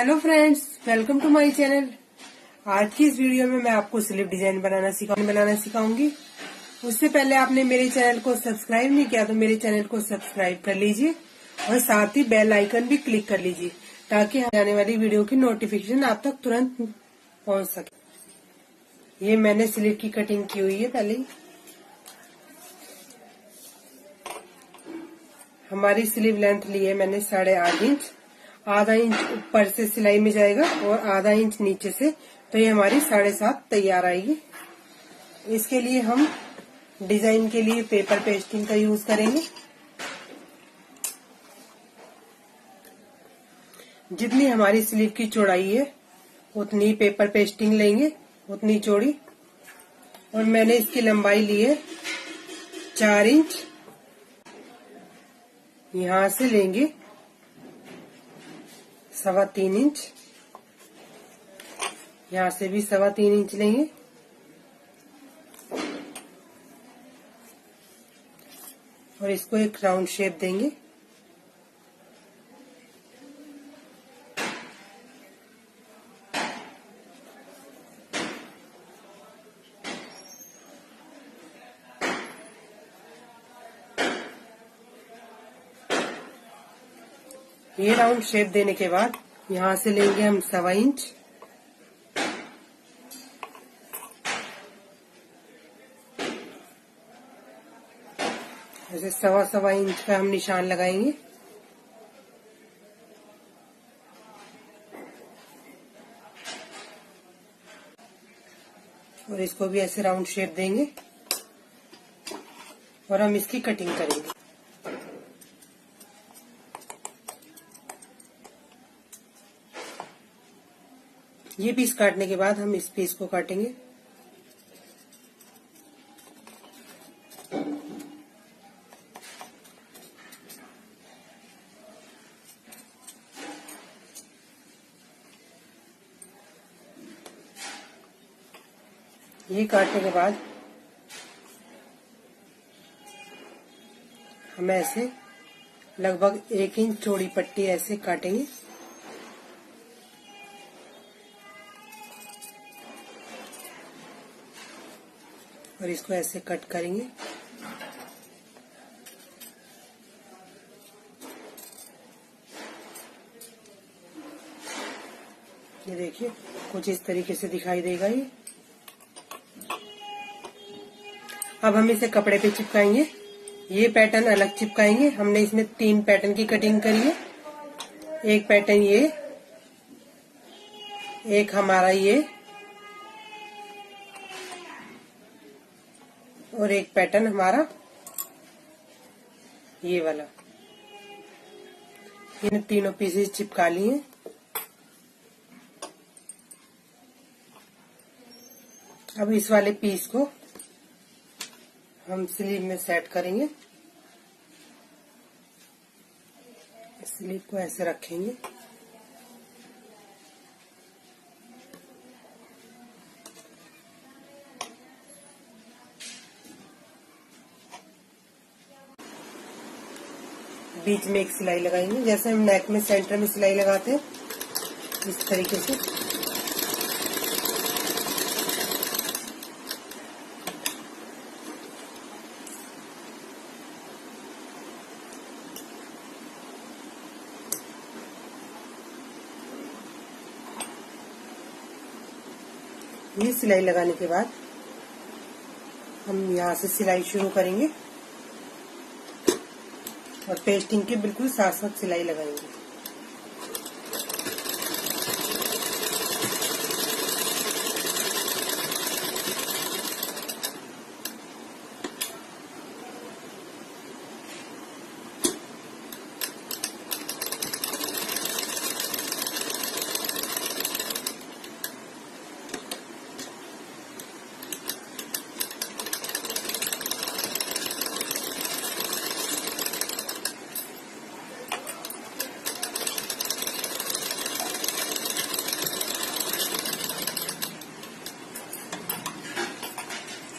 Hello friends, welcome to my channel. आज की इस वीडियो में मैं आपको स्लीव डिजाइन बनाना सिखाऊंगी। उससे पहले आपने मेरे चैनल को सब्सक्राइब नहीं किया तो मेरे चैनल को सब्सक्राइब कर लीजिए और साथ ही बेल आइकन भी क्लिक कर लीजिए ताकि आने वाली वीडियो की नोटिफिकेशन आप तक तुरंत पहुंच सके। ये मैंने स्लीव की कटिंग की हुई है। पहले हमारी स्लीव लेंथ ली है मैंने 8.5 इंच। आधा इंच ऊपर से सिलाई में जाएगा और आधा इंच नीचे से, तो ये हमारी 7.5 तैयार आएगी। इसके लिए हम डिजाइन के लिए पेपर पेस्टिंग का यूज करेंगे। जितनी हमारी स्लीव की चौड़ाई है उतनी पेपर पेस्टिंग लेंगे, उतनी चौड़ी। और मैंने इसकी लंबाई ली है 4 इंच। यहां से लेंगे 3.25 इंच, यहां से भी 3.25 इंच लेंगे और इसको एक राउंड शेप देंगे। ये राउंड शेप देने के बाद यहां से लेंगे हम 1.25 इंच। ऐसे 1.25 इंच का हम निशान लगाएंगे। और इसको भी ऐसे राउंड शेप देंगे और हम इसकी कटिंग करेंगे। ये पीस काटने के बाद हम इस पीस को काटेंगे। ये काटने के बाद हम ऐसे लगभग 1 इंच चौड़ी पट्टी ऐसे काटेंगे। और इसको ऐसे कट करेंगे। ये देखिए कुछ इस तरीके से दिखाई देगा ये। अब हम इसे कपड़े पे चिपकाएंगे। ये पैटर्न अलग चिपकाएंगे। हमने इसमें 3 पैटर्न की कटिंग करी है। एक पैटर्न ये, एक हमारा ये और एक पैटर्न हमारा ये वाला। इन तीनों पीसेस चिपका लिए। अब इस वाले पीस को हम स्लीव में सेट करेंगे। स्लीव को ऐसे रखेंगे। बीच में एक सिलाई लगाएंगे, जैसे हम नेक में सेंटर में सिलाई लगाते हैं इस तरीके से। ये सिलाई लगाने के बाद हम यहाँ से सिलाई शुरू करेंगे और पेस्टिंग के बिल्कुल साथ साथ सिलाई लगाएंगे।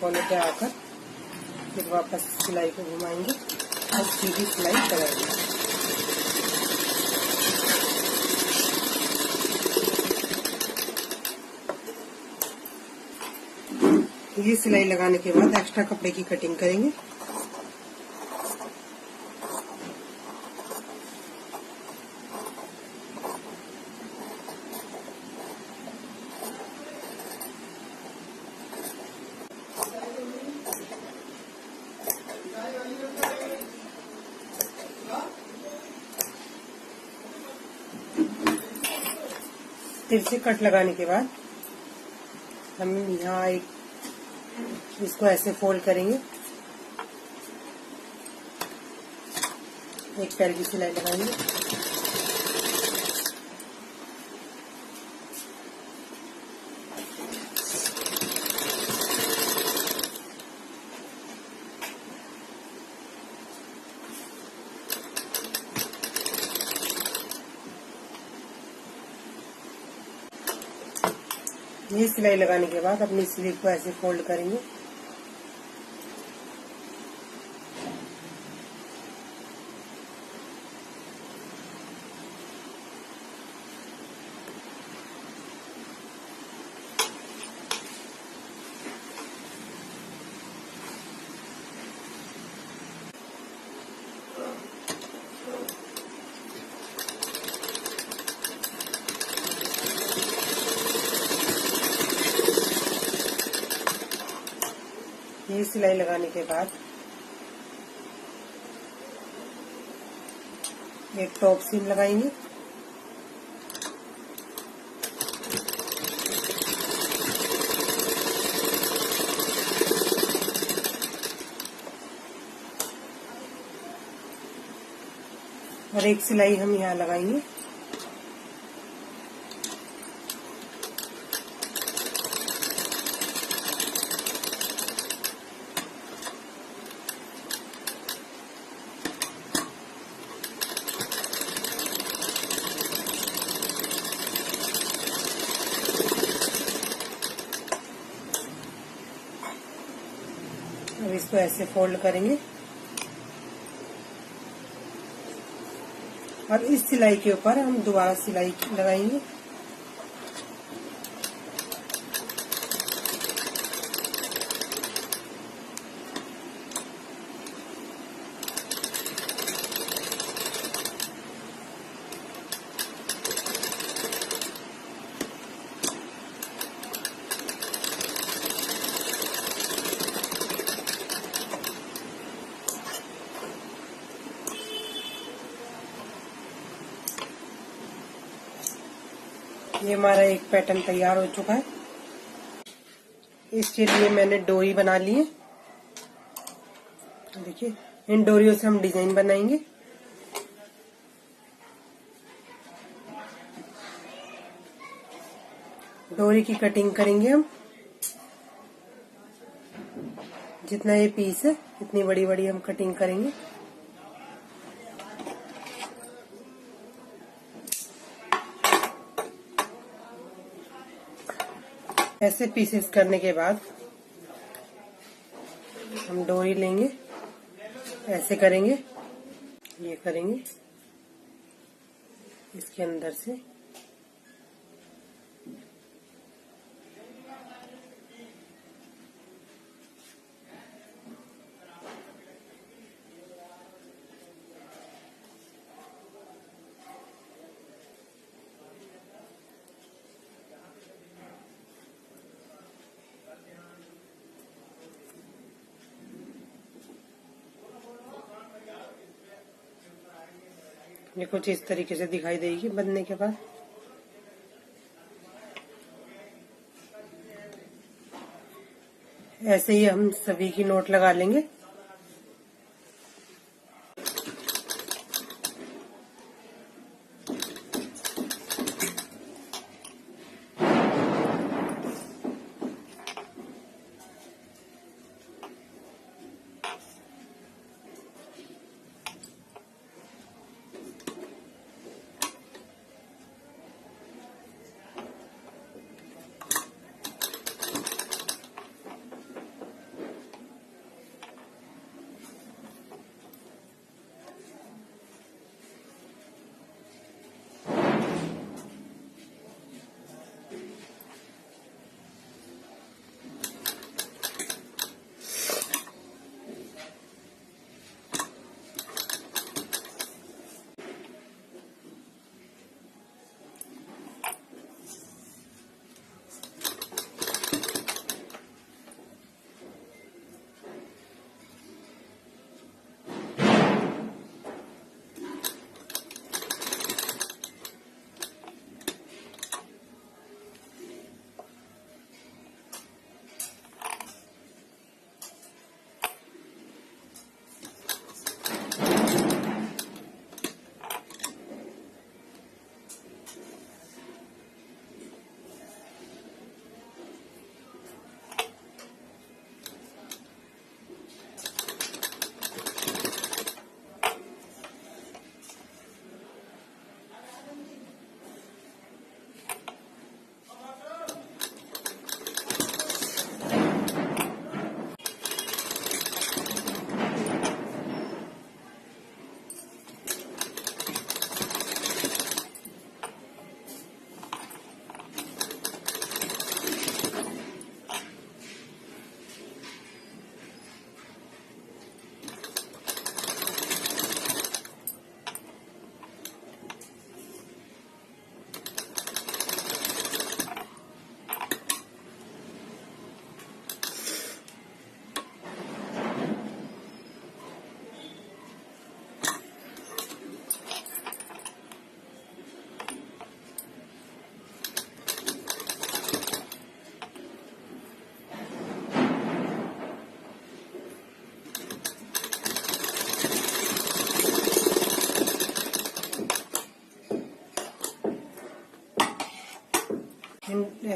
कोने पे आकर फिर वापस सिलाई को घुमाएंगे और सीधी सिलाई लगाएंगे। ये सिलाई लगाने के बाद एक्स्ट्रा कपड़े की कटिंग करेंगे। तिरछे कट लगाने के बाद हम यहाँ इसको ऐसे फोल्ड करेंगे, एक पैर की सिलाई लगाएंगे। ये सिलाई लगाने के बाद अपनी स्लीव को ऐसे फोल्ड करेंगे। ये सिलाई लगाने के बाद एक टॉप सीम लगाएंगे। और एक सिलाई हम यहाँ लगाएंगे। अब इसको ऐसे फोल्ड करेंगे और इस सिलाई के ऊपर हम दोबारा सिलाई लगाएंगे। ये हमारा एक पैटर्न तैयार हो चुका है। इसके लिए मैंने डोरी बना ली है। देखिए, इन डोरियों से हम डिजाइन बनाएंगे। डोरी की कटिंग करेंगे हम। जितना ये पीस है इतनी बड़ी बड़ी हम कटिंग करेंगे। ऐसे पीसेस करने के बाद हम डोरी लेंगे, ऐसे करेंगे, ये करेंगे इसके अंदर से ये कुछ इस तरीके से दिखाई देगी बनने के बाद। ऐसे ही हम सभी की नोट लगा लेंगे।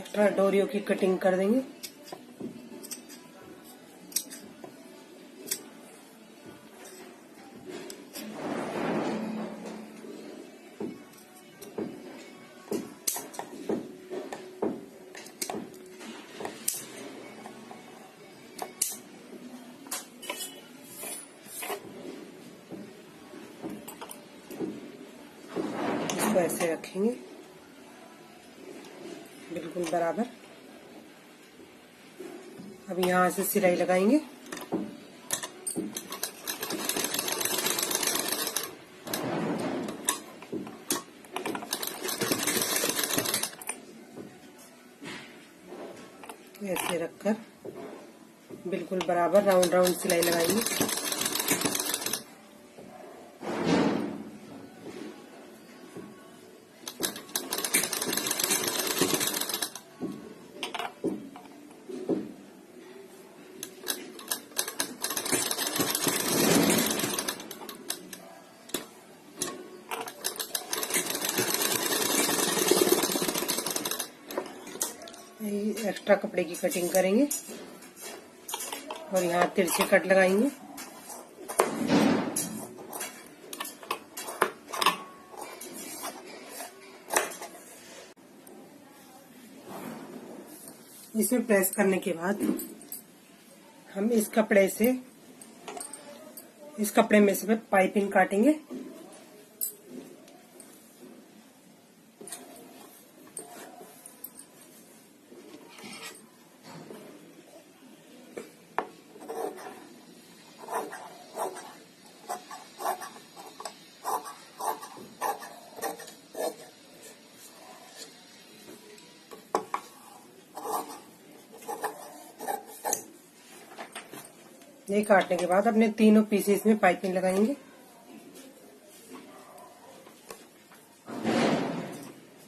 एक्स्ट्रा डोरियों की कटिंग कर देंगे। इसको ऐसे रखेंगे बिल्कुल बराबर। अब यहाँ से सिलाई लगाएंगे। ऐसे रखकर बिल्कुल बराबर राउंड राउंड सिलाई लगाएंगे। एक्स्ट्रा कपड़े की कटिंग करेंगे और यहाँ तिरछे कट लगाएंगे। इसमें प्रेस करने के बाद हम इस कपड़े में से पाइपिंग काटेंगे। ये काटने के बाद अपने तीनों पीसेस में पाइपिंग लगाएंगे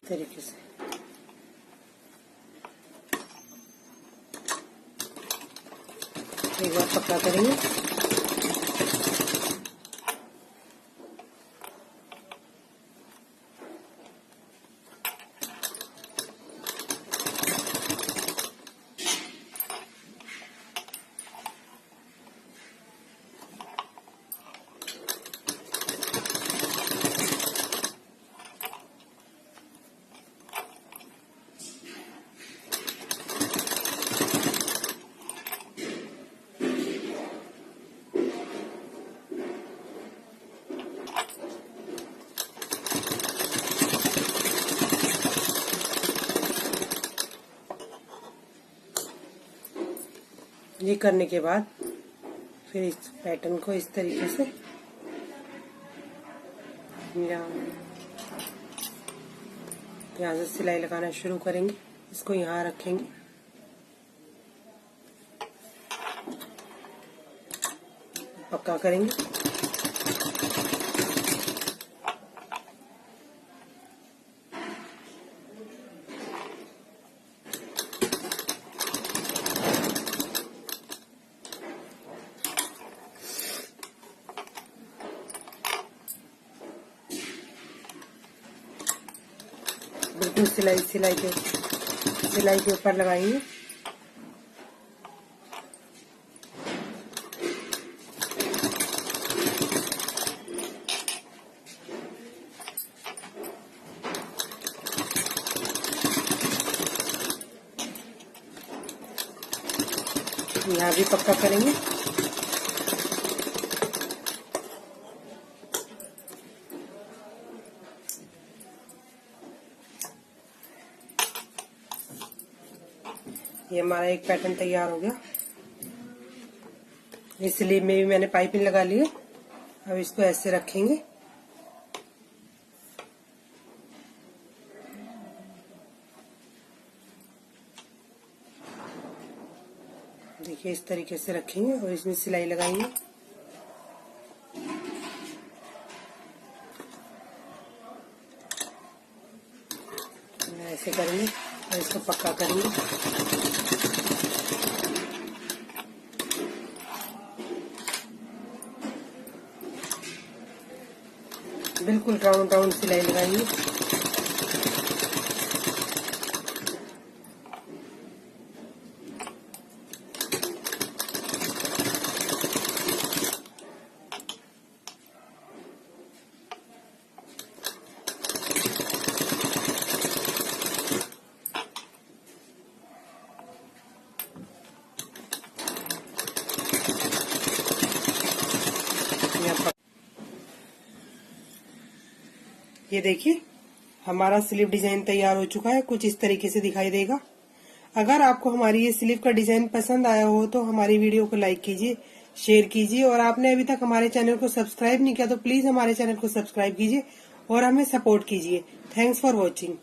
तरीके से। एक बार पक्का करेंगे। ये करने के बाद फिर इस पैटर्न को इस तरीके से यहाँ से सिलाई लगाना शुरू करेंगे। इसको यहाँ रखेंगे, पक्का करेंगे। बिल्कुल सिलाई के ऊपर लगाएंगे। यहाँ भी पक्का करेंगे। ये हमारा एक पैटर्न तैयार हो गया। इस स्लीव में भी मैंने पाइपिंग लगा ली है। अब इसको ऐसे रखेंगे। देखिए इस तरीके से रखेंगे और इसमें सिलाई लगाएंगे। ऐसे करेंगे और इसको पक्का करेंगे। बिल्कुल राउंड राउंड सिलाई लगाएंगे। ये देखिए हमारा स्लीव डिजाइन तैयार हो चुका है, कुछ इस तरीके से दिखाई देगा। अगर आपको हमारी ये स्लीव का डिजाइन पसंद आया हो तो हमारी वीडियो को लाइक कीजिए, शेयर कीजिए, और आपने अभी तक हमारे चैनल को सब्सक्राइब नहीं किया तो प्लीज हमारे चैनल को सब्सक्राइब कीजिए और हमें सपोर्ट कीजिए। Thanks for watching.